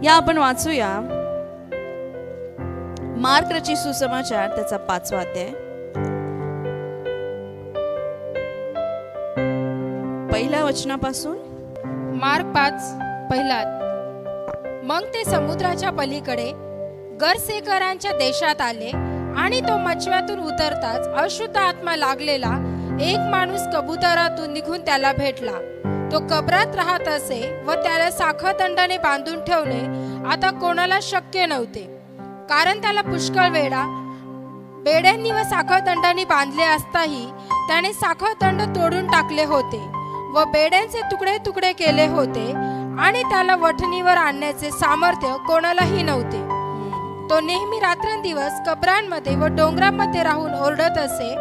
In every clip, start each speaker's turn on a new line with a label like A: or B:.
A: या आपण वाचूया मार्क रचित सुसमाचार त्याचा 5वा अध्याय, पहिल्या वचनापासून.
B: मार्क 5 पहिला. मग ते समुद्राच्या पलीकडे गरसेकरांच्या देशात आले आणि तो मछव्यातून उतरताच अशुद्ध आत्मा लागलेला एक माणूस कबुतरातून निघून त्याला भेटला. तो कबरात राहत असे व त्याला साखळदंडाने बांधून ठेवणे आता कोणाला शक्य नव्हते, कारण त्याला पुष्कळ वेळा बेड्यांनी व साखळदंडाने बांधले असताही त्याने साखळदंड तोडून टाकले होते व बेड्यांचे तुकडे तुकडे केले होते आणि त्याला वठणीवर आणण्याचे सामर्थ्य कोणालाही नव्हते. तो नेहमी रात्रंदिवस कबरांमध्ये व डोंगरांमध्ये राहून ओरडत असे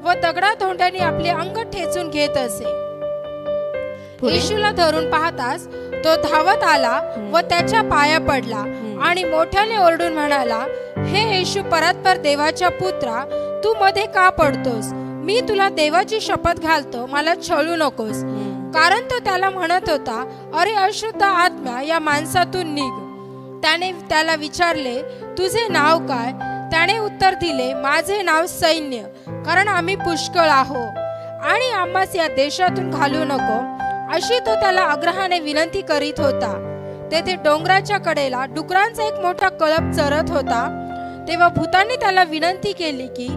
B: व दगडाधोंड्याने आपले अंग ठेचून घेत असे. येशूला धरून पाहताच तो धावत आला व त्याच्या पाया पडला आणि मोठ्याने ओरडून म्हणाला, हे येशू परात्पर देवाच्या पुत्रा, तू मध्ये का पडतोस? मी तुला देवाची शपथ घालतो, मला छळू नकोस. कारण तो त्याला म्हणत होता, अरे अशुद्ध आत्मा, या माणसातून निघ. त्याने त्याला विचारले, तुझे नाव काय? त्याने उत्तर दिले, माझे नाव सैन्य, कारण आम्ही पुष्कळ आहो आणि आम्हास या देशातून घालू नको, अशी तो त्याला आग्रहाने विनंती करीत होता. तेथे डोंगराच्या कडेला डुकरांचा एक मोठा कळप चरत होता. तेव्हा भूतांनी त्याला विनंती केली की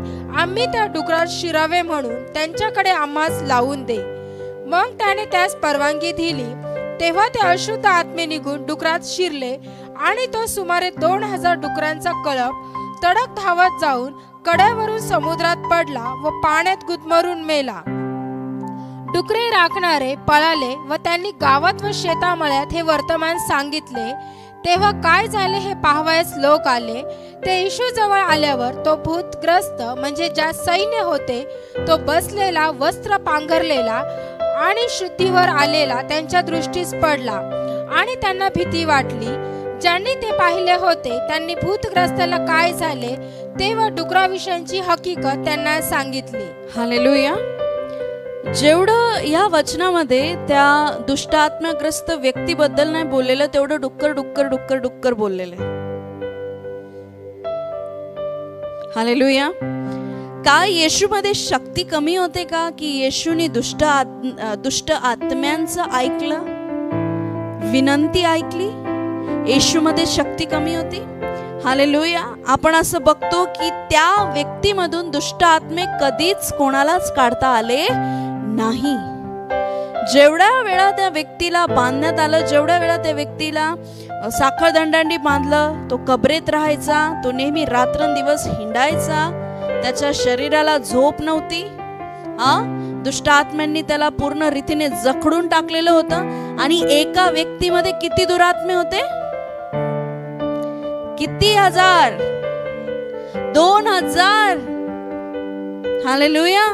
B: आम्ही त्या डुकरात शिरावे म्हणून त्यांच्याकडे आम्हास लावून दे. मग त्याने त्यास परवानगी दिली. तेव्हा ते अशुद्ध आत्मे निघून डुकरात शिरले आणि तो सुमारे 2000 डुकरांचा कळप तडक धावत जाऊन कड्यावरून समुद्रात पडला व पाण्यात गुदमरून मेला. डुकरे राखणारे पळाले व त्यांनी गावात व शेतामळ्यात हे वर्तमान सांगितले. तेव्हा काय झाले हे पाहावयास लोक आले. ते येशू जवळ आल्यावर तो भूतग्रस्त म्हणजे ज्या सैन्य होते तो बसलेला, वस्त्र पांघरलेला आणि शुद्धीवर आलेला त्यांच्या दृष्टीस पडला आणि त्यांना भीती वाटली. ज्यांनी ते पाहिले होते त्यांनी भूतग्रस्ताला काय झाले ते व डुकराविषयीची हकीकत त्यांना सांगितली.
A: हालेलुया. जेवढं या वचनामध्ये त्या दुष्ट आत्माग्रस्त व्यक्तीबद्दल नाही बोललेलं, तेवढं डुक्कर डुक्कर डुक्कर डुक्कर बोललेलं आहे. हालेलुया. काय येशूमध्ये शक्ती कमी होते का की येशूने दुष्ट आत्म्यांचं ऐकलं, विनंती ऐकली? येशूमध्ये शक्ती कमी होती? हालेलुया. आपण असं बघतो की त्या व्यक्तीमधून दुष्ट आत्मे कधीच कोणालाच काढता आले नाही. जेवढ्या वेळा त्या व्यक्तीला बांधण्यात आलं, जेवढ्या वेळा त्या व्यक्तीला साखळदंडांनी बांधलं, तो कबरेत राहायचा, तो नेहमी रात्रंदिवस हिंडायचा, त्याच्या शरीराला झोप नव्हती. दुष्ट आत्म्यांनी त्याला पूर्ण रीतीने जखडून टाकलेलं होतं. आणि एका व्यक्तीमध्ये किती दुरात्मे होते? किती हजार? 2000. हालेलुया.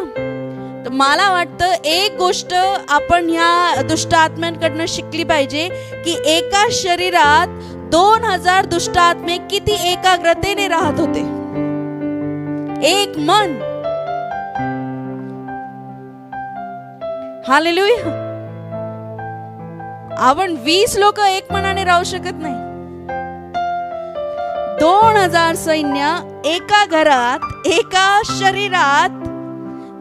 A: तर मला वाटतं एक गोष्ट आपण ह्या दुष्ट आत्म्यांकडनं शिकली पाहिजे की एका शरीरात 2000 दुष्ट आत्मे किती एकाग्रतेने राहत होते. एक मन. हालेलुया. आपण 20 लोक एक मनाने राहू शकत नाही. 2000 सैन्य एका घरात, एका शरीरात,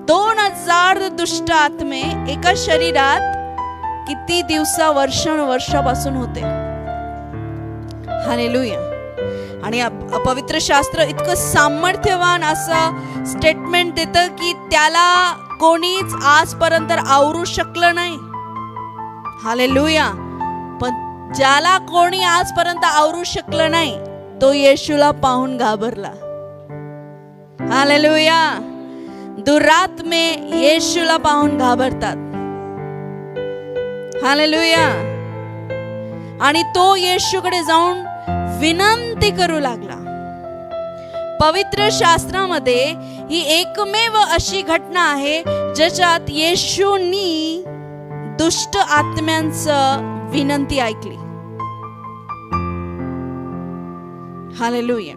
A: 2000 दुष्ट आत्मे एका शरीरात किती वर्षापासून होते. हालेलुया. आणि पवित्र शास्त्र इतकं सामर्थ्यवान असं स्टेटमेंट देतं की त्याला कोणीच आजपर्यंत आवरू शकलं नाही. हालेलुया. पण ज्याला कोणी आजपर्यंत आवरू शकलं नाही तो येशूला पाहून घाबरला. हालेलुया. दुरात्मे येशूला पाहून घाबरतात. हालेलुया. आणि तो येशूकडे जाऊन विनंती करू लागला. पवित्र शास्त्रामध्ये ही एकमेव अशी घटना आहे ज्याच्यात येशूनी दुष्ट आत्म्यांचं विनंती ऐकली. हालेलुया.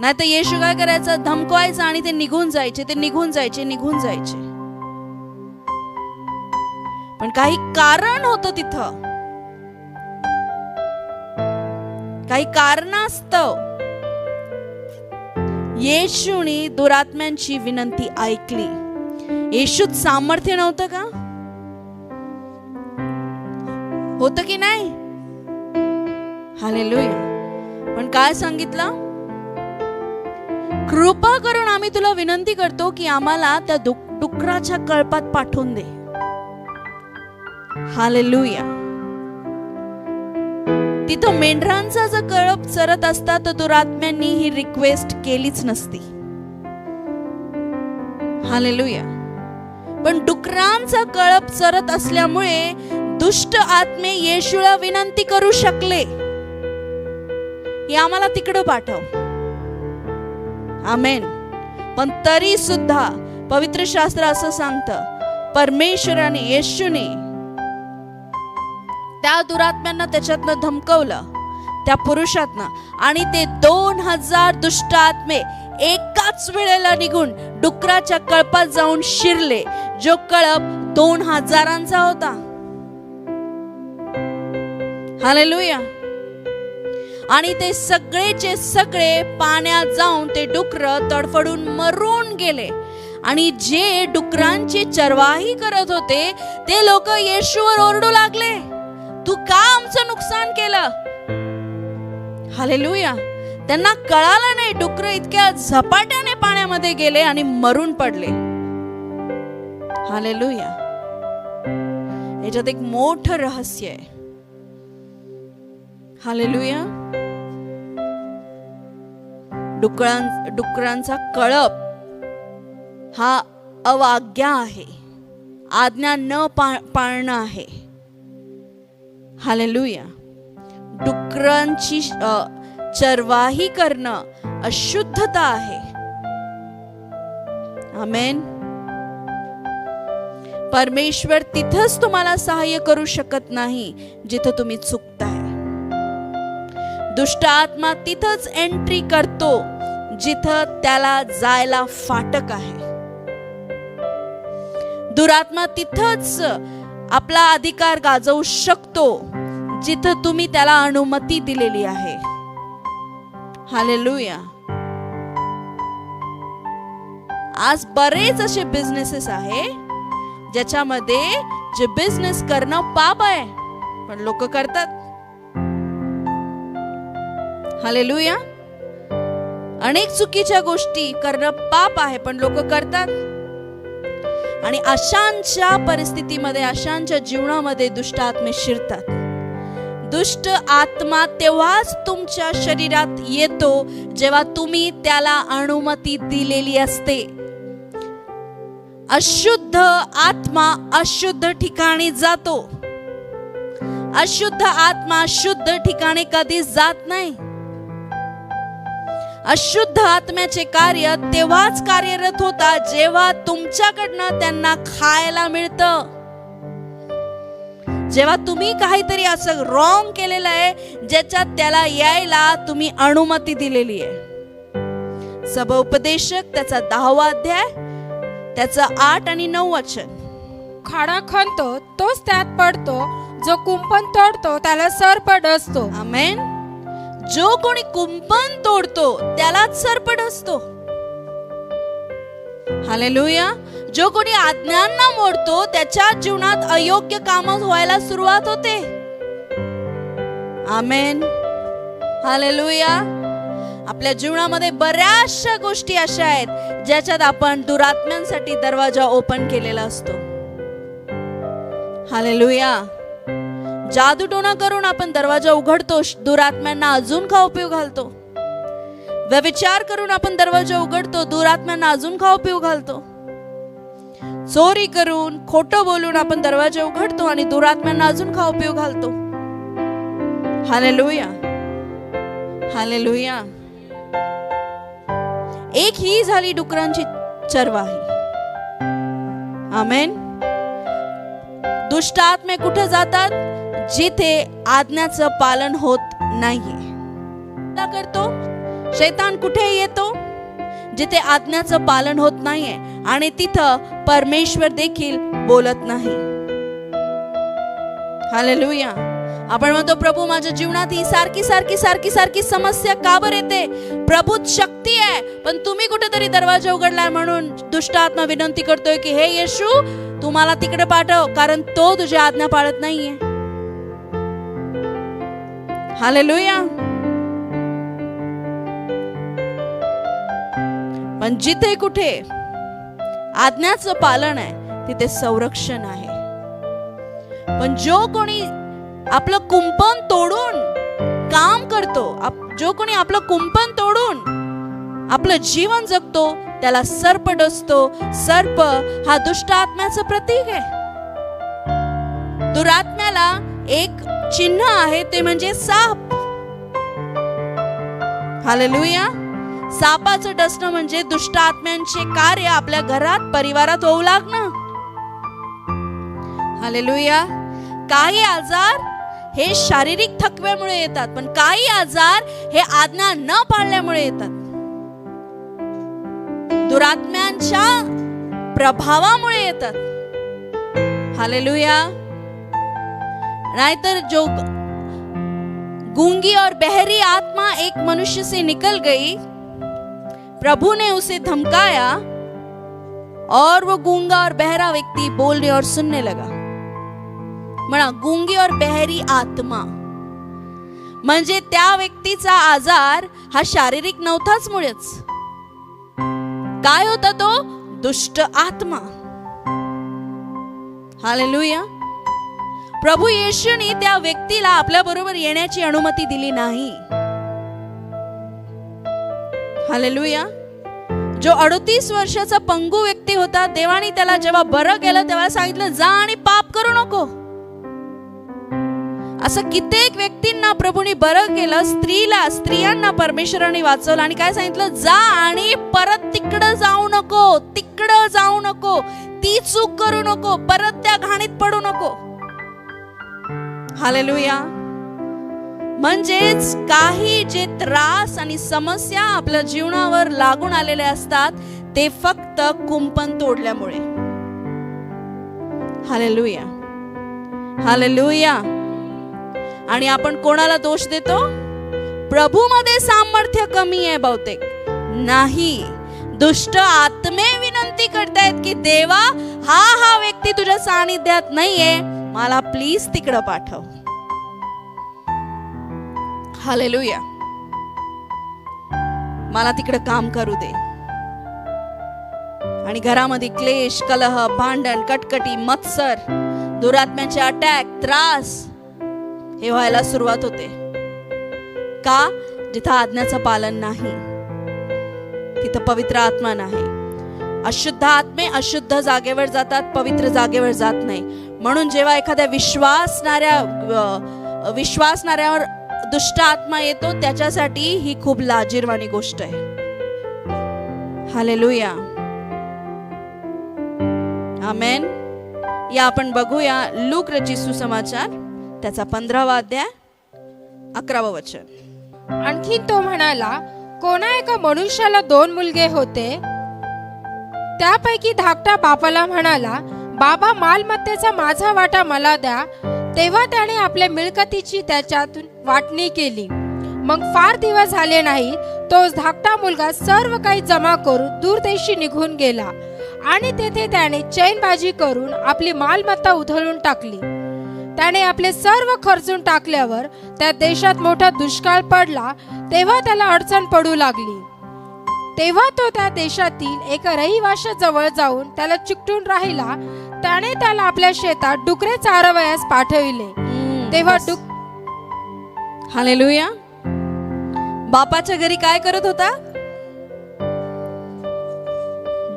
A: नाही तर येशू काय करायचं? धमकवायचं आणि ते निघून जायचे. पण काही कारण होतं तिथं, काही कारणास्तव येशूने दुरात्म्यांची विनंती ऐकली. येशूत सामर्थ्य नव्हतं का? होतं की नाही? हालेलुया. पण काय सांगितलं? कृपा करून आम्ही तुला विनंती करतो की आम्हाला त्या डुकराच्या कळपात पाठवून दे. हालेलुया. तिथं मेंढरांचा जर कळप चरत असता तर दुरात्म्यांनी ही रिक्वेस्ट केलीच नसती. हालेलुया. पण डुकरांचा कळप चरत असल्यामुळे दुष्ट आत्मे येशूला विनंती करू शकले की आम्हाला तिकडं पाठव. आमेन. पण तरी सुद्धा पवित्र शास्त्र असं सांगतं, परमेश्वराने येशूने त्या दुरात्म्यांना त्याच्यातनं धमकवलं, त्या पुरुषातनं, आणि ते 2000 दुष्ट आत्मे एकाच वेळेला निघून डुकराच्या कळपात जाऊन शिरले, जो कळप 2000 होता. हालेलुया. आणि ते सगळेचे सगळे पाण्यात जाऊन ते डुकर तडफडून मरून गेले. आणि जे डुकरांची चरवाही करत होते ते लोक येशूवर ओरडू लागले, तू का आमचं नुकसान केलं? हालेलुया. त्यांना कळालं नाही, डुकर इतक्या झपाट्याने पाण्यामध्ये गेले आणि मरून पडले. हालेलुया. याच्यात एक मोठं रहस्य आहे. हालेलुया. डुकरांचा कळप हा अवाज्ञा आहे, आज्ञा न पाळणं आहे. हालेलुया. डुकरांची चरवाही करणं अशुद्धता आहे. आमेन. परमेश्वर तिथंच तुम्हाला सहाय्य करू शकत नाही जिथं तुम्ही चुकताय. दुष्ट आत्मा तिथंच एंट्री करतो जिथं त्याला जायला फाटक आहे. दुरात्मा तिथंच आपला अधिकार गाजवू शकतो जिथं तुम्ही त्याला अनुमती दिलेली आहे. हालेलुया. आज बरेच असे बिझनेसेस आहे ज्याच्यामध्ये जे बिझनेस करणं पाप आहे पण लोक करतात. हालेलुया. अनेक चुकीच्या गोष्टी करणं पाप आहे पण लोक करतात. आणि अशांच्या परिस्थितीमध्ये, अशांच्या जीवनामध्ये दुष्ट आत्मे शिरतात. दुष्ट आत्मा तेव्हाच तुमच्या शरीरात येतो जेव्हा तुम्ही त्याला अनुमती दिलेली असते. अशुद्ध आत्मा अशुद्ध ठिकाणी जातो. अशुद्ध आत्मा शुद्ध ठिकाणी कधीच जात नाही. अशुद्ध आत्म्याचे कार्य तेव्हाच कार्यरत होता जेव्हा तुमच्याकडनं त्यांना खायला मिळतं. जेव्हा तुम्ही काहीतरी असं रॉंग केलेलं आहे ज्याच्यात त्याला यायला तुम्ही अनुमती दिलेली आहे. सबोपदेशक त्याचा 10वा अध्याय त्याचं 8 आणि 9 वचन.
B: खाडा खणतो तोच त्यात पडतो, जो कुंपण तोडतो त्याला सरपट असतो.
A: आमेन. जो कोणी कुंपण तोडतो त्यालाच सरपट असतो. हालेलुया. जो कोणी आज्ञांना मोडतो त्याच्या जीवनात अयोग्य काम व्हायला सुरुवात होते. आमेन. हालेलुया. आपल्या जीवनामध्ये बऱ्याचशा गोष्टी अशा आहेत ज्याच्यात आपण दुरात्म्यांसाठी दरवाजा ओपन केलेला असतो. हालेलुया. जादूटोणा करून आपण दरवाजा उघडतो, दुरात्म्यांना अजून खाऊ पिऊ घालतो. व्यभिचार करून आपण दरवाजा उघडतो, दुरात्म्यांना अजून खाऊ पिऊ घालतो. चोरी करून, खोटं बोलून आपण दरवाजा उघडतो आणि दुरात्म्यांना अजून खाऊ पिऊ घालतो. हालेलुया. हालेलुया. एक ही झाली डुकरांची चरवाही. आमेन. दुष्ट आत्मे कुठे जातात? जिथे आज्ञाचं पालन होत नाहीये. काय करतो शैतान? कुठे येतो? जिथे आज्ञाचं पालन होत नाहीये आणि तिथं परमेश्वर देखील बोलत नाही. हालेलुया. आपण म्हणतो प्रभू माझ्या जीवनात ही सारखी सारखी सारखी सारखी समस्या का बरं येते? प्रभूत शक्ती आहे, पण तुम्ही कुठेतरी दरवाजा उघडलाय म्हणून दुष्ट आत्मा विनंती करतोय की हे येशू तू मला तिकडे पाठव, कारण तो तुझी आज्ञा पाळत नाहीये. हालेलुया. पण जिथे कुठे आज्ञाचं पालन आहे तिथे संरक्षण आहे. पण जो कोणी आपलं कुंपण तोडून काम करतो, जो कोणी आपलं कुंपण तोडून आपलं जीवन जगतो त्याला सर्प डसतो. सर्प हा दुष्ट आत्म्याचं प्रतीक आहे. दुरात्म्याला एक चिन्ह आहे, ते म्हणजे साप. हालेलुया. सापाचं डसणं म्हणजे दुष्ट आत्म्यांचे कार्य आपल्या घरात परिवारात होऊ लागणं. हालेलुया. काही आजार हे शारीरिक थकव्यामुळे येतात, पण काही आजार हे आज्ञा न पाळल्यामुळे येतात. दुरात्म्यांच्या प्रभावामुळे येतात. हालेलुया. नाहीतर जो गूंगी और बहरी आत्मा एक मनुष्य से निकल गई, प्रभु ने उसे धमकाया और वो गूंगा और बहरा व्यक्ति बोलने और सुनने लगा. म्हणा गूंगी और बहरी आत्मा म्हणजे त्या व्यक्तीचा आजार हा शारीरिक नव्हताच मुळेच. काय होता तो? दुष्ट आत्मा. हालेलुया. प्रभू येशूने त्या व्यक्तीला आपल्या बरोबर येण्याची अनुमती दिली नाही. हालेलुया. जो 38 वर्षाचा पंगू व्यक्ती होता, देवाने त्याला जेव्हा बरं केलं तेव्हा सांगितलं जा आणि पाप करू नको. असं कित्येक व्यक्तींना प्रभूने बरं केलं. स्त्रियांना परमेश्वराने वाचवलं आणि काय सांगितलं? जा आणि परत तिकडं जाऊ नको, तिकडं जाऊ नको, ती चूक करू नको, परत त्या घाणीत पडू नको. हालेलुया. म्हणजेच काही जे त्रास आणि समस्या आपल्या जीवनावर लागून आलेले असतात ते फक्त कुंपण तोडल्यामुळे. हालेलुया. हालेलुया. आणि आपण कोणाला दोष देतो? प्रभू मध्ये सामर्थ्य कमी आहे बहुतेक. नाही, दुष्ट आत्मे विनंती करतायत की देवा हा व्यक्ती तुझ्या सानिध्यात नाहीये, मला प्लीज तिकडं पाठव. हालेलुया. मला तिकडं काम करू दे. आणि घरामध्ये क्लेश, कलह, भांडण, कटकटी, मत्सर, दुरात्म्याचे अटॅक, त्रास हे व्हायला सुरुवात होते. का? जिथं आज्ञाचं पालन नाही, तिथं पवित्र आत्मा नाही. अशुद्ध आत्मे अशुद्ध जागेवर जातात, पवित्र जागेवर जात नाही. म्हणून जेव्हा एखाद्या विश्वासणाऱ्यावर दुष्ट आत्मा येतो, त्याच्यासाठी ही खूप लाजिरवाणी गोष्ट आहे. हालेलुया. आमेन. या आपण बघूया लूक रचित सुसमाचार त्याचा 15वा अध्याय 11वं वचन.
B: आणखीन तो म्हणाला, कोणा एका मनुष्याला 2 मुलगे होते. त्यापैकी धाकटा बापाला म्हणाला, बाबा मालमत्तेचा माझा वाटा मला द्या. तेव्हा त्याने आपल्या मिळकतीची त्याच्यातून वाटणी केली. मग फार दिवस झाले नाही, तो धाकटा मुलगा सर्व काही जमा करून दूरदेशी निघून गेला आणि तेथे त्याने चैनबाजी करून आपली मालमत्ता उधळून टाकली. त्याने आपले सर्व खर्चून टाकल्यावर त्या देशात मोठा दुष्काळ पडला. तेव्हा त्याला अडचण पडू लागली. तेव्हा तो त्या देशातील एका रहिवाशाजवळ जाऊन त्याला चिकटून राहिला. त्याने त्याला आपल्या शेतात डुकरे चारवयास पाठविले. तेव्हा
A: हालेलुया. बापाच्या घरी काय करत होता?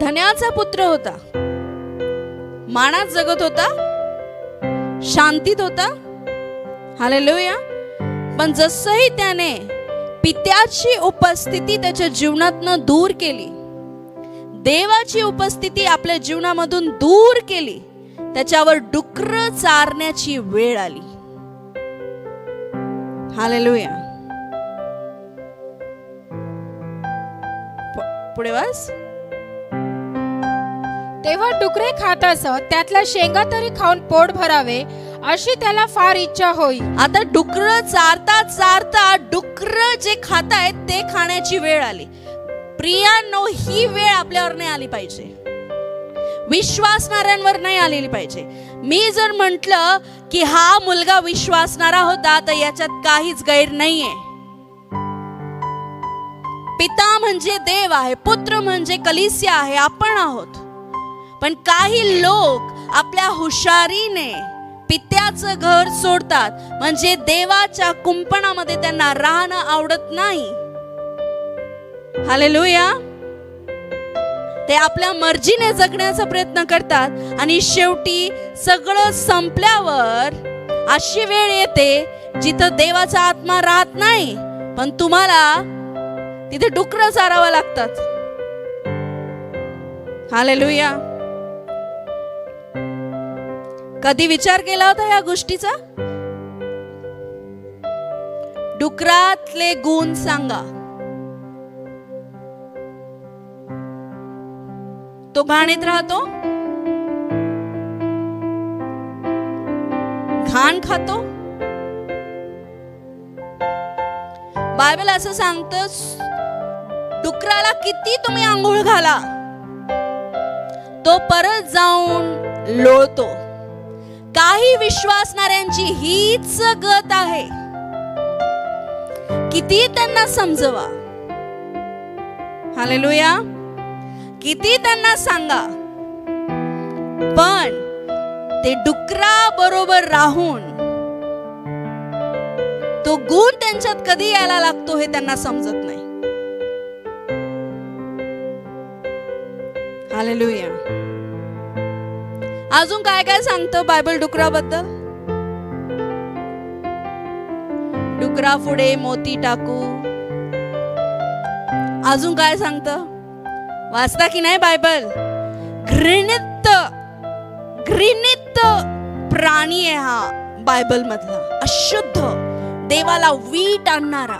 A: धन्याचा पुत्र होता, मानात जगत होता, शांतीत होता. हालेलुया. पण जसंही त्याने पित्याची उपस्थिती त्याच्या जीवनातनं दूर केली, देवाची उपस्थिती आपल्या जीवनामधून दूर केली, त्याच्यावर डुकर चारण्याची वेळ आली. हालेलुया. पुढे वाच.
B: तेव्हा डुकरे खात असत, त्यातल्या शेंगा तरी खाऊन पोट भरावे अशी त्याला फार इच्छा होई.
A: आता डुकर चारता चारता डुकर जे खातायत ते खाण्याची वेळ आली. प्रियांनो, ही वेळ आपल्यावर नाही आली पाहिजे, विश्वासणाऱ्यांवर नाही आलेली पाहिजे. मी जर म्हंटल की हा मुलगा विश्वासणारा होता तर याच्यात काहीच गैर नाहीये. पिता म्हणजे देव आहे, पुत्र म्हणजे कलीसिया आहे, आपण आहोत. पण काही लोक आपल्या हुशारीने पित्याचं घर सोडतात, म्हणजे देवाच्या कुंपणामध्ये त्यांना राहणं आवडत नाही. हालेलुया. ते आपल्या मर्जीने जगण्याचा प्रयत्न करतात आणि शेवटी सगळं संपल्यावर अशी वेळ येते जिथं देवाचा आत्मा राहत नाही, पण तुम्हाला तिथे डुकरं चारावं लागतात. हालेलुया. कधी विचार केला होता या गोष्टीचा? डुकरातले गुण सांगा. तो घाणीत राहतो, घाण खातो. बायबल असं सांगतं, डुकराला किती तुम्ही आंघोळ घाला तो परत जाऊन लोळतो. काही विश्वासणाऱ्यांची हीच गत आहे. किती त्यांना समजवा, हालेलुया, किती त्यांना सांगा, पण ते डुकरा बरोबर राहून तो गुण त्यांच्यात कधी यायला लागतो हे त्यांना समजत नाही. हालेलुया. अजून काय काय सांगतं बायबल डुकराबद्दल? डुकरा पुढे मोती टाकू. अजून काय सांगतं? वाचता की नाही बायबल? घृणित घृणित प्राणी आहे हा बायबल मधला, अशुद्ध, देवाला वीट आणणारा.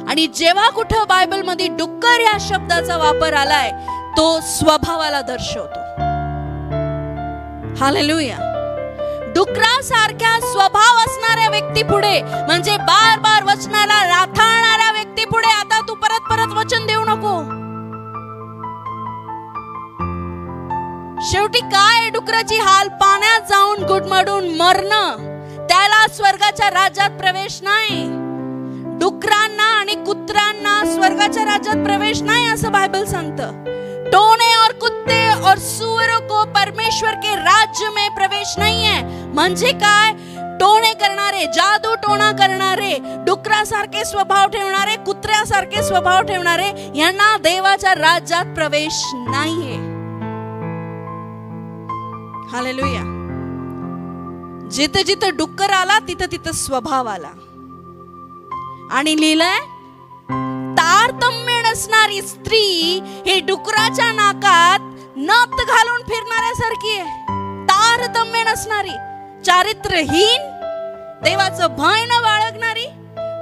A: आणि जेव्हा कुठं बायबल मध्ये डुक्कर या शब्दाचा वापर आलाय तो स्वभावाला दर्शवतो. हालेलुया. डुकरासारख्या स्वभाव असणाऱ्या व्यक्ती पुढे, म्हणजे बार बार वचनाला राथाळणाऱ्या व्यक्ती पुढे आता तू परत परत वचन देऊ नको. शेवटी काय डुकराची हाल? पाण्यात जाऊन गुडमडून मरणं, त्याला स्वर्गाच्या राज्यात प्रवेश नाही. डुकरांना आणि कुत्र्यांना स्वर्गाच्या राज्यात प्रवेश नाही असं बायबल सांगतं. टोने और कुत्ते और सुअरों को परमेश्वर के राज्य में प्रवेश नहीं है. म्हणजे काय? टोणे करणारे, जादू टोणा करणारे, डुकरासारखे स्वभाव ठेवणारे, कुत्र्यासारखे स्वभाव ठेवणारे यांना देवाच्या राज्यात प्रवेश नाहीये. हालेलुया. जिथे जिथे डुक्कर आला तिथे तिथे स्वभाव आला. आणि लिहिलंय, तारतम्य नसणारी स्त्री हे डुकराच्या नाकात नथ घालून फिरणाऱ्यासारखी आहे. तारतम्य नसणारी, चारित्र्यहीन, देवाचं भय न बाळगणारी,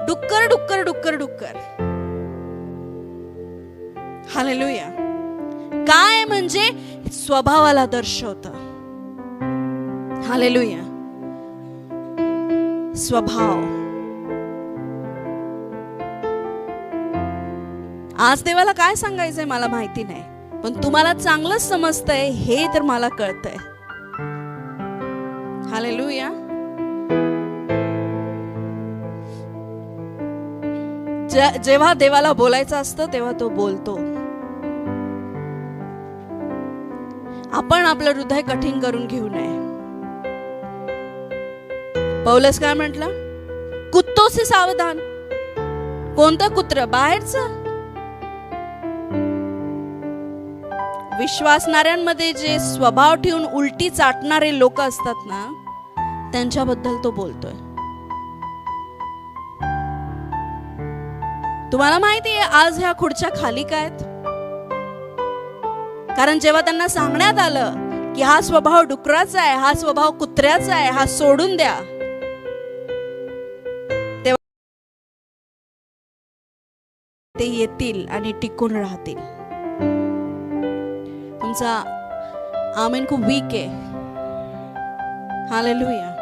A: डुक्कर डुक्कर डुक्कर डुक्कर. हालेलुया. काय म्हणजे स्वभावाला दर्शवतं. हालेलुया. स्वभाव. आज देवाला काय सांगायचंय मला माहिती नाही, पण तुम्हाला चांगलंच समजतंय हे तर मला कळतंय. हालेलुया. जेव्हा देवाला बोलायचं असतं तेव्हा तो बोलतो. आपण आपलं हृदय कठीण करून घेऊ नये. पौलस काय म्हटलं? कुत्तों से सावधान. कोणतं कुत्र? बाहेरचं. विश्वासणाऱ्यांमध्ये जे स्वभाव ठेवून उलटी चाटणारे लोक असतात ना, त्यांच्याबद्दल तो बोलतोय. तुम्हाला माहिती आहे आज ह्या खुर्च्या खाली काय आहेत? कारण जेव्हा त्यांना सांगण्यात आलं की हा स्वभाव डुकराचा आहे, हा स्वभाव कुत्र्याचा आहे, हा सोडून द्या, तेव्हा ते येतील आणि टिकून राहतील. तुमचा आमेन खूप वीक आहे. हालेलुया.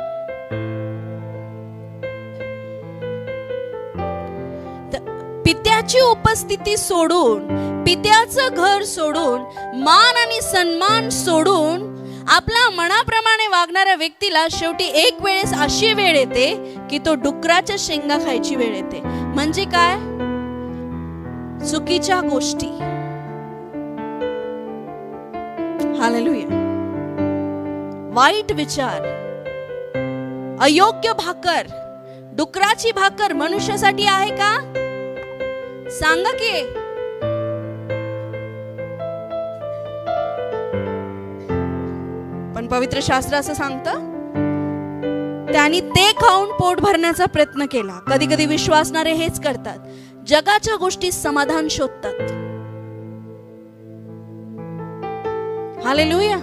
A: पित्याची उपस्थिती सोडून, पित्याचं घर सोडून, मान आणि सन्मान सोडून आपल्या मनाप्रमाणे वागणाऱ्या व्यक्तीला शेवटी एक वेळेस अशी वेळ येते की तो डुकराच्या शेंगा खायची वेळ येते. म्हणजे काय? चुकीच्या गोष्टी. हालेलुया. वाईट विचार, अयोग्य भाकर, डुकराची भाकर मनुष्यासाठी आहे का? सांगा की. पण पवित्र शास्त्र असं सांगतं, त्यांनी ते खाऊन पोट भरण्याचा प्रयत्न केला. कधी कधी विश्वासणारे हेच करतात, जगाच्या गोष्टी समाधान शोधतात. हालेलुया.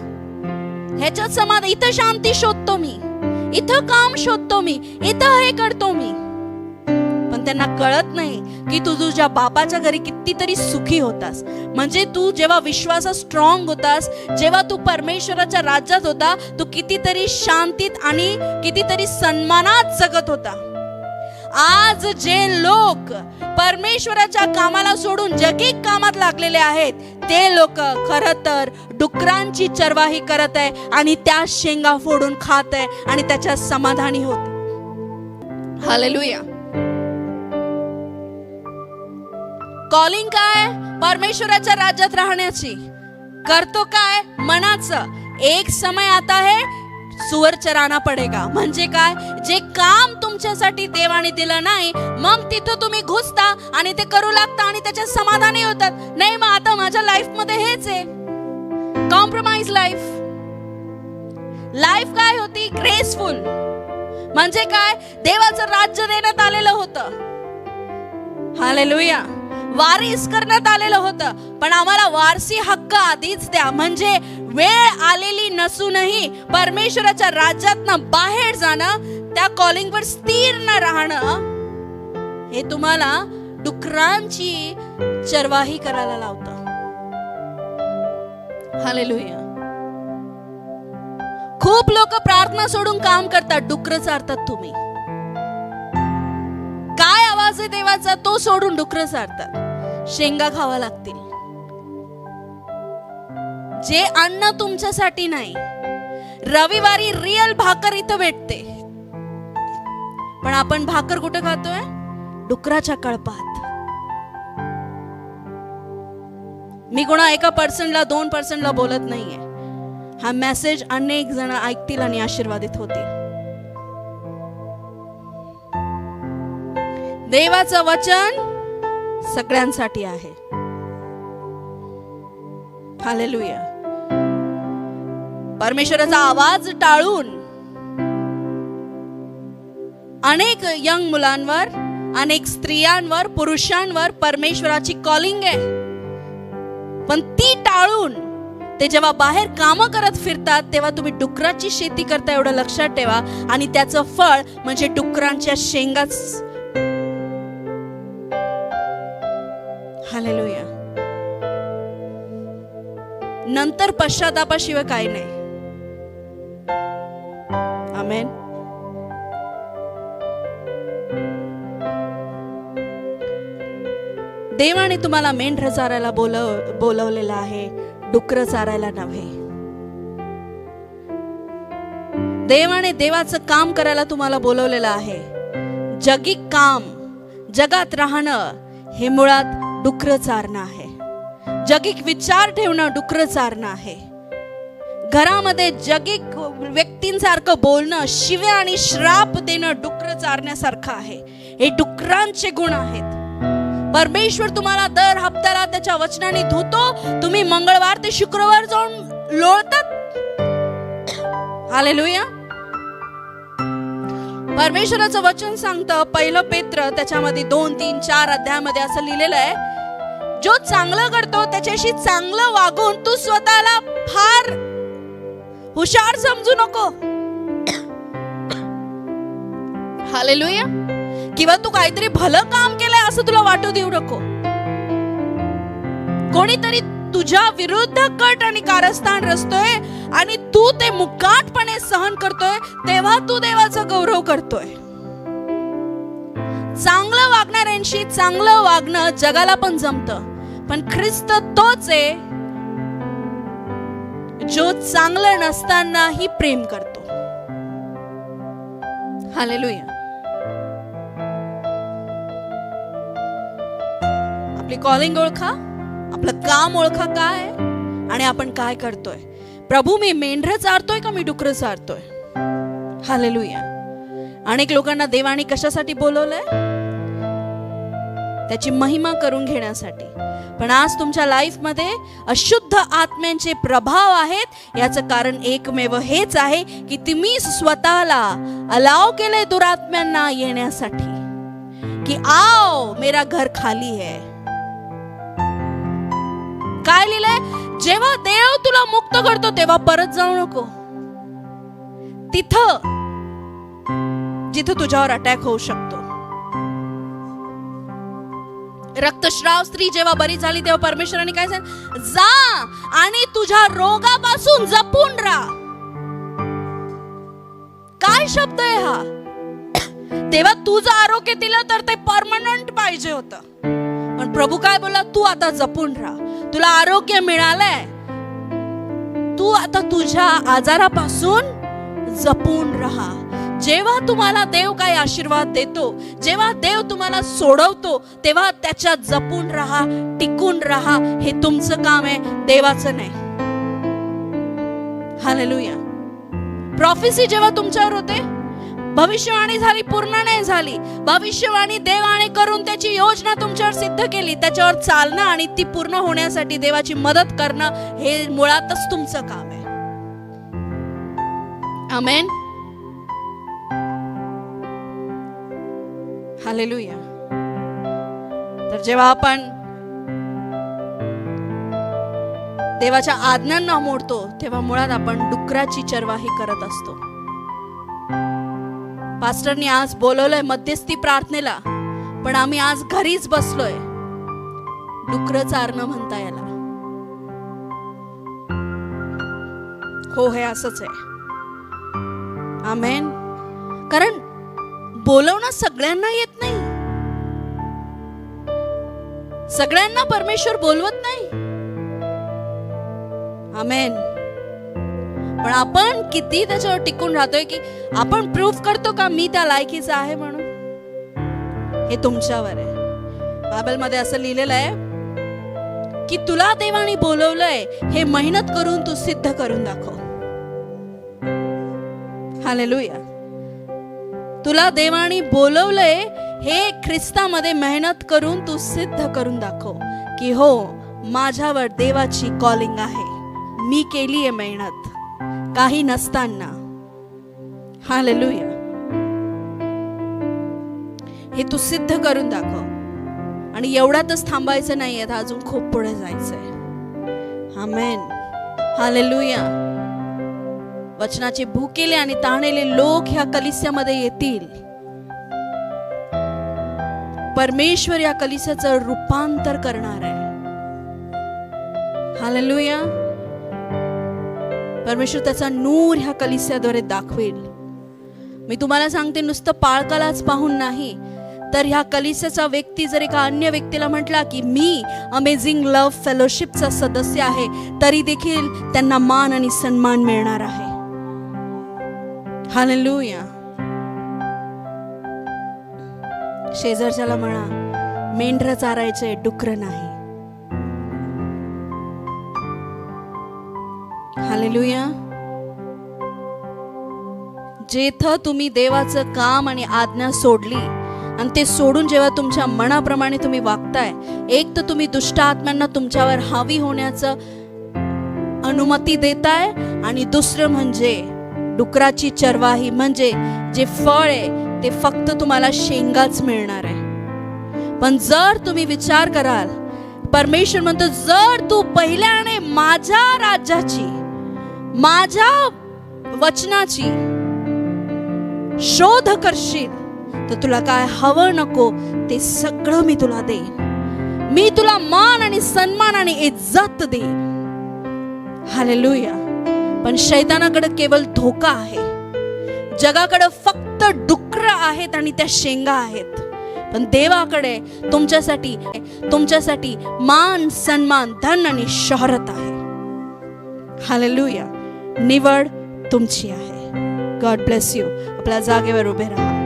A: ह्याच्यात समाधान, इथं शांती शोधतो मी, इथं काम शोधतो मी, इथं हे करतो मी. पण त्यांना कळत नाही की तू तुझ्या बापाच्या घरी कितीतरी सुखी होतास. म्हणजे तू जेव्हा विश्वासात स्ट्रॉंग होतास, जेव्हा तू परमेश्वराच्या राज्यात होता, तू कितीतरी शांतीत आणि कितीतरी सन्मानात जगत होता. आज जे लोक परमेश्वराच्या कामाला सोडून जगिक कामात लागलेले आहेत, ते लोक खरं तर डुकरांची चरवाही करत आहे आणि त्या शेंगा फोडून खात आहे आणि त्याच्या समाधानी होते. हालेलुया. कॉलिंग काय? परमेश्वराच्या राज्यात राहण्याची. करतो काय? मनाचं. एक समय आता है सुअर चराना पडेगा. म्हणजे काय? जे काम तुमच्यासाठी देवाने दिलं नाही, मग तिथं तुम्ही घुसता आणि ते करू लागता आणि त्याच्यात समाधानी होतात. नाही, मग आता माझ्या लाईफ मध्ये हेच आहे, कॉम्प्रोमाइज लाईफ. लाईफ काय होती? ग्रेसफुल. म्हणजे काय? देवाचं राज्य देण्यात आलेलं होतं. हालेलुया. वारीस करण्यात आलेलं होतं, पण आम्हाला वारसी हक्क आधीच द्या. म्हणजे वेळ आलेली नसूनही परमेश्वराच्या राज्यातनं बाहेर जाणं, त्या कॉलिंगवर स्थिर न राहणं, हे तुम्हाला डुकरांची चरवाही करायला लावतं. हालेलुया. खूप लोक प्रार्थना सोडून काम करतात, डुकर चारतात. तुम्ही काय आवाज आहे देवाचा, तो सोडून डुकर चारतात. शेंगा खावा लागतील. जे अन्न तुमच्यासाठी नाही. रविवारी रिअल भाकर इथं भेटते, पण आपण भाकर कुठे खातोय? डुकराच्या कळपात. मी कोणा एका पर्सनला 2% बोलत नाहीये. हा मेसेज अनेक जण ऐकतील आणि आशीर्वादित होतील. देवाचं वचन सगळ्यांसाठी आहे. हालेलुया. परमेश्वराचा आवाज टाळून अनेक यंग मुलांवर, अनेक स्त्रियांवर, पुरुषांवर परमेश्वराची कॉलिंग आहे, पण ती टाळून ते जेव्हा बाहेर कामं करत फिरतात, तेव्हा तुम्ही डुकराची शेती करता, एवढं लक्षात ठेवा. आणि त्याचं फळ म्हणजे डुकरांच्या शेंगाच. हालेलुया. नंतर पश्चातापाशिवाय काही नाही. आमेन. देवाने तुम्हाला मेंढर चारायला बोलवलेलं आहे, डुकर चारायला नव्हे. देवाने देवाचं काम करायला तुम्हाला बोलवलेलं आहे. जगिक काम, जगात राहणं, हे मुळात डुकर चारणं आहे. जगिक विचार ठेवणं डुकर चारणं आहे. घरामध्ये जगिक व्यक्तींसारखं बोलणं, शिव्या आणि श्राप देणं डुकर चारण्यासारखं आहे. हे डुकरांचे गुण आहेत. परमेश्वर तुम्हाला दर हप्त्याला त्याच्या वचनाने धुतो. तुम्ही मंगळवार ते शुक्रवार जाऊन लोळतात. हालेलुया. परमेश्वराचं वचन सांगतं, 1 पेत्र त्याच्यामध्ये 2, 3, 4 अध्यायामध्ये असं लिहिलेलं आहे, जो चांगलं करतो त्याच्याशी चांगलं वागून तू स्वतःला फार हुशार समजू नको. हालेलुया. किंवा तू काहीतरी भलं काम केलंय असं तुला वाटू देऊ नको. कोणीतरी तुझ्या विरुद्ध कट आणि कारस्थान रचतोय आणि तू ते मुकाटपणे सहन करतोय, तेव्हा तू देवाचा गौरव करतोय. चांगलं वागणाऱ्यांशी चांगलं वागणं जगाला पण जमतं, पण ख्रिस्त तोच आहे जो चांगलं नसतानाही प्रेम करतो. हालेलुया. आपली कॉलिंग ओळखा, आपलं काम ओळखा काय आहे आणि आपण काय करतोय. प्रभू, मी मेंढरं चारतोय का मी डुकरं चारतोय? हालेलुया. अनेक लोकांना देवाने कशासाठी बोलवलंय? त्याची महिमा करून घेण्यासाठी. पण आज तुमच्या लाईफ मध्ये अशुद्ध आत्म्यांचे प्रभाव आहेत. याचं कारण एकमेव हेच आहे की तुम्ही स्वतःला अलाव केले दुरात्म्यांना येण्यासाठी, की आओ मेरा घर खाली है. काय लिहिलंय? जेव्हा देव तुला मुक्त करतो तेव्हा परत जाऊ नको तिथं जिथं तुझ्यावर अटॅक होऊ शकतो. रक्तस्राव स्त्री जेव्हा बरी झाली तेव्हा परमेश्वराने काय सांगितलं? जा आणि तुझ्या रोगापासून जपून राहा. काय शब्द आहे हा? तेव्हा तुझं आरोग्य दिलं तर ते परमनंट पाहिजे होतं, पण प्रभू काय बोलला? तू आता जपून राहा. तुला आरोग्य मिळालंय, तू आता तुझ्या आजारापासून जपून राहा. जेव्हा तुम्हाला देव काही आशीर्वाद देतो, जेव्हा देव तुम्हाला सोडवतो, तेव्हा त्याच्यात जपून राहा, टिकून राहा. हे तुमचं काम आहे, देवाचं नाही. हालेलुया. प्रॉफेसी जेव्हा तुमच्यावर होते, भविष्यवाणी झाली, पूर्ण नाही झाली. भविष्यवाणी देवाने करून त्याची योजना तुमच्यावर सिद्ध केली, त्याच्यावर चालणं आणि ती पूर्ण होण्यासाठी देवाची मदत करणं हे मुळातच तुमचं काम आहे. आमेन. हालेलुया. तर जेव्हा आपण देवाच्या आज्ञांना मोडतो, तेव्हा मुळात आपण डुकराची चरवाही करत असतो. पास्टरनी आज बोलवलंय मध्यस्थी प्रार्थनेला, पण आम्ही आज घरीच बसलोय. डुकरं चारणं म्हणता याला. हो, हे असंच आहे. आमेन. कारण बोलवणं सगळ्यांना येत नाही, सगळ्यांना परमेश्वर बोलवत नाही. आमेन. पण आपण किती त्याच्यावर टिकून राहतोय, की आपण प्रूफ करतो का मी त्या लायकीचा आहे म्हणून? हे तुमच्यावर आहे. बायबलमध्ये असं लिहिलेलं आहे की तुला देवाने बोलवलंय, हे मेहनत करून तू सिद्ध करून दाखव. हालेलुया. तुला देवाने बोलवलंय, हे ख्रिस्तामध्ये मेहनत करून तू सिद्ध करून दाखव की हो, माझ्यावर देवाची कॉलिंग आहे, मी केली आहे मेहनत काही नसताना. हालेलुया. हे तू सिद्ध करून दाखव. आणि एवढ्यातच थांबायचं नाहीये, अजून खूप पुढे जायचंय. आमेन. हालेलुया. वचनाचे भुकेले आणि ताणलेले लोक ह्या कलिस्यामध्ये येतील. परमेश्वर या कलिस्याचं रूपांतर करणार आहे. हालेलुया. परमेश्वर त्याचा नूर ह्या कलिस्याद्वारे दाखवेल. मी तुम्हाला सांगते, नुसतं पाळकालाच पाहून नाही, तर ह्या कलिस्याचा व्यक्ती जर एका अन्य व्यक्तीला म्हटला की मी अमेझिंग लव्ह फेलोशिपचा सदस्य आहे, तरी देखील त्यांना मान आणि सन्मान मिळणार आहे. हालेलुया. शेजारच्याला म्हणा, मेंढरं चारायचे, डुकरं नाही. हालेलुया. जेथं तुम्ही देवाचं काम आणि आज्ञा सोडली आणि ते सोडून जेव्हा तुमच्या मनाप्रमाणे तुम्ही वागताय, एक तर तुम्ही दुष्ट आत्म्यांना तुमच्यावर हावी होण्याचं अनुमती देताय, आणि दुसरं म्हणजे डुकराची चरवाही, म्हणजे जे फळ आहे ते फक्त तुम्हाला शेंगाच मिळणार आहे. पण जर तुम्ही विचार कराल, परमेश्वर म्हणतो, जर तू पहिल्याने माझ्या राज्याची, माझ्या वचनाची शोध करशील, तर तुला काय हवं नको ते सगळं मी तुला देईन. मी तुला मान आणि सन्मान आणि इज्जत देईन. हालेलुया. पण शैतानाकडे केवळ धोका आहे. जगाकडे फक्त डुकर आहेत आणि त्या शेंगा आहेत. पण देवाकडे तुमच्यासाठी मान, सन्मान, धन आणि शोहरत आहे. हालेलुया. निवड तुमची आहे. God bless you. आपल्या जागेवर उभे राहा.